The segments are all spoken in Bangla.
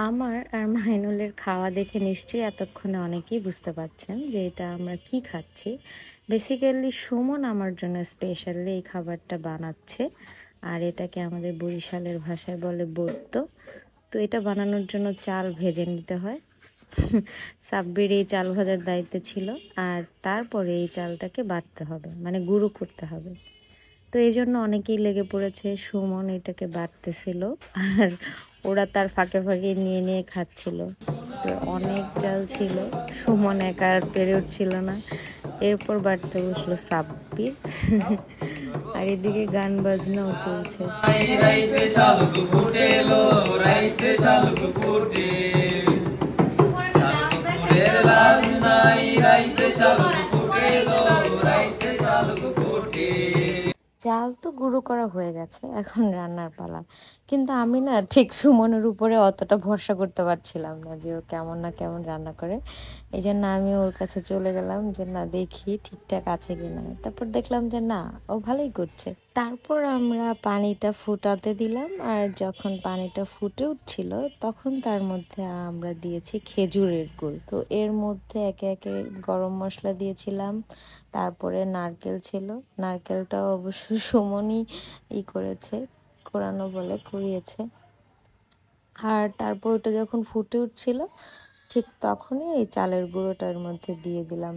আমার আর মাইনুলের খাওয়া দেখে নিশ্চয়ই এতক্ষণে অনেকেই বুঝতে পারছেন যে এটা আমরা কি খাচ্ছি। বেসিক্যালি সুমন আমার জন্য স্পেশালি এই খাবারটা বানাচ্ছে, আর এটাকে আমাদের বরিশালের ভাষায় বলে বদ্য। তো এটা বানানোর জন্য চাল ভেজে নিতে হয়। সাব্বির এই চাল ভাজার দায়িত্বে ছিল, আর তারপরে এই চালটাকে বাটতে হবে, মানে গুঁড়ো করতে হবে। তো এই জন্য অনেকেই লেগে পড়েছে। সুমন এটাকে বাটতেছিল, আর ওরা তার ফাঁকে ফাঁকে নিয়ে নিয়ে খাচ্ছিল। তো অনেক চাল ছিল, সুমন একা আর পেরে উঠছিল না। এরপর বাটতে বসলো সাব্বির। আর এদিকে গান বাজনাও চলছে। চাল তো গুঁড়ো করা হয়ে গেছে, এখন রান্নার পালা। কিন্তু আমি না ঠিক সুমনের উপরে অতটা ভরসা করতে পারছিলাম না যে ও কেমন না কেমন রান্না করে। এই জন্য আমি ওর কাছে চলে গেলাম যে না দেখি ঠিকঠাক আছে কিনা। তারপর দেখলাম যে না, ও ভালোই করছে। তারপর আমরা পানিটা ফুটাতে দিলাম, আর যখন পানিটা ফুটে উঠছিল তখন তার মধ্যে আমরা দিয়েছি খেজুরের গুড়। তো এর মধ্যে একে একে গরম মশলা দিয়েছিলাম, তারপরে নারকেল ছিল। নারকেলটাও অবশ্য সুমনই করেছে, কোরানো বলে কুড়িয়েছে। আর তারপর ওটা যখন ফুটে উঠছিল ঠিক তখনই এই চালের গুঁড়োটার মধ্যে দিয়ে দিলাম।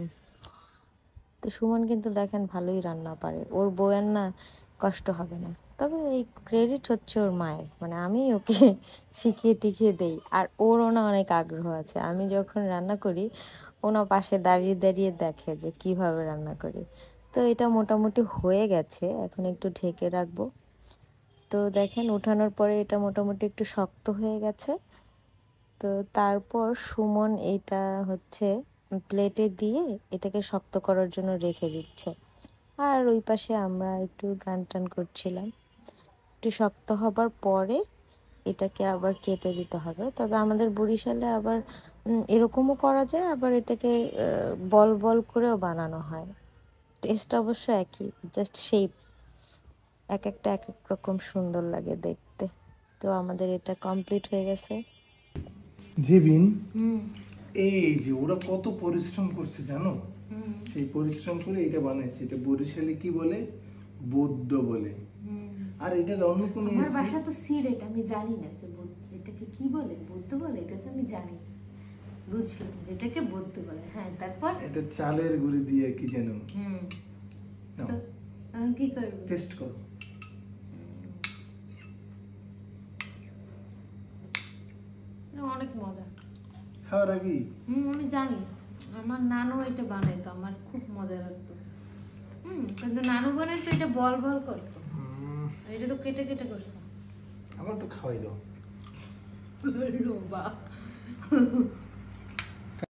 তো সুমন কিন্তু দেখেন ভালোই রান্না পারে, ওর বউয়ের না কষ্ট হবে না। তবে এই ক্রেডিট হচ্ছে ওর মায়ের, মানে আমি ওকে শিখিয়ে টিখিয়ে দেই, আর ওরও না অনেক আগ্রহ আছে। আমি যখন রান্না করি ওনা পাশে দাঁড়িয়ে দাঁড়িয়ে দেখে যে কিভাবে রান্না করি। তো এটা মোটামুটি হয়ে গেছে, এখন একটু ঢেকে রাখবো। তো দেখেন উঠানোর পরে এটা মোটামুটি একটু শক্ত হয়ে গেছে। তো তারপর সুমন এইটা হচ্ছে প্লেটে দিয়ে এটাকে শক্ত করার জন্য রেখে দিচ্ছে, আর ওই পাশে আমরা একটু গান টান করছিলাম। একটু শক্ত হবার পরে এটাকে আবার কেটে দিতে হবে। তবে আমাদের বরিশালে আবার এরকমও করা যায়, আবার এটাকে বল বল করেও বানানো হয়। টেস্ট অবশ্য একই, জাস্ট শেপ এক একটা এক এক রকম সুন্দর লাগে দেখতে। তো আমাদের এটা কমপ্লিট হয়ে গেছে। জেবিন, এই যে ওরা কত পরিশ্রম করছে জানো? সেই পরিশ্রম করে এটা বানাইছে। এটা বরিশালে কি বলে? বদ্য বলে। আর এটার অন্য কোনো আমার ভাষা তো সিলেট, আমি জানি না যে এটাকে কি বলে, বৌদ্ধ বলে, এটা তো আমি জানি। বুঝলাম যেটাকে বৌদ্ধ বলে। হ্যাঁ, তারপর এটা চালের গুঁড়ি দিয়ে কি যেন। তো আমি কি করব? টেস্ট করো। অনেক মজা। খাওয়ার আগে আমি জানি, আমার নানু এটা বানাইতো, আমার খুব মজা লাগতো। কিন্তু নানু বানাইতো এটা বল বল করতো, এটা তো কেটে কেটে করছে। আমার একটু খাওয়াই দাও। বাহ